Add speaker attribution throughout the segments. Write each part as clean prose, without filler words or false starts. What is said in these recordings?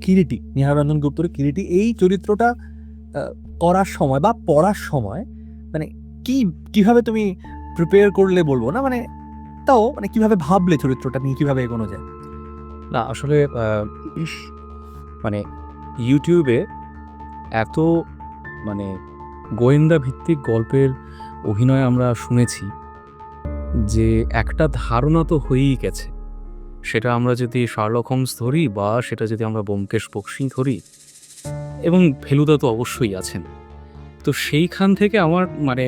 Speaker 1: কিরিটি, নিহার রঞ্জন গুপ্তর কিরিটি, এই চরিত্রটা করার সময় বা পড়ার সময় মানে কিভাবে তুমি প্রিপেয়ার করলে বলবো না, মানে তাও মানে কিভাবে ভাবলে চরিত্রটা নিয়ে কিভাবে এগোনো যায়?
Speaker 2: না আসলে মানে ইউটিউবে এত মানে গোয়েন্দা ভিত্তিক গল্পের অভিনয় আমরা শুনেছি যে একটা ধারণা তো হয়েই গেছে। সেটা আমরা যদি শার্লক হোমস ধরি বা সেটা যদি আমরা ব্যোমকেশ বক্সী ধরি, এবং ফেলুদা তো অবশ্যই আছেন। তো সেইখান থেকে আমার মানে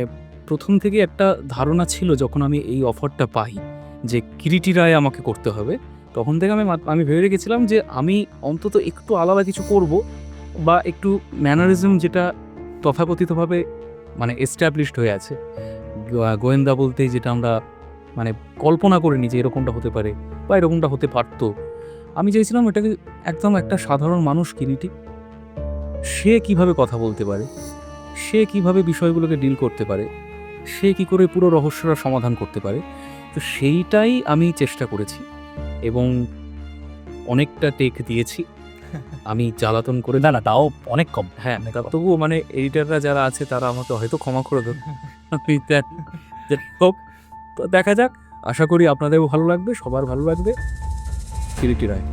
Speaker 2: প্রথম থেকে একটা ধারণা ছিল, যখন আমি এই অফারটা পাই যে কিরিটি রায় আমাকে করতে হবে, তখন থেকে আমি ভেবে রেখেছিলাম যে আমি অন্তত একটু আলাদা কিছু করব, বা একটু ম্যানারিজম যেটা তথাকথিতভাবে মানে এস্টাবলিশড হয়ে আছে গোয়েন্দা বলতেই, যেটা আমরা মানে কল্পনা করিনি যে এরকমটা হতে পারে বা এরকমটা হতে পারতো। আমি চাইছিলাম এটাকে একদম একটা সাধারণ মানুষ কিরিটি, সে কিভাবে কথা বলতে পারে, সে কিভাবে বিষয়গুলোকে ডিল করতে পারে, সে কি করে পুরো রহস্যটা সমাধান করতে পারে। তো সেইটাই আমি চেষ্টা করেছি এবং অনেকটা টেক দিয়েছি। আমি জ্বালাতন করে,
Speaker 1: না না, তাও অনেক কম।
Speaker 2: হ্যাঁ, তবুও মানে এডিটাররা যারা আছে তারা আমাকে হয়তো ক্ষমা করে দেন। আমি হোক, তো দেখা যাক। আশা করি আপনাদেরও ভালো লাগবে, সবার ভালো লাগবে। কিরিটি রায়।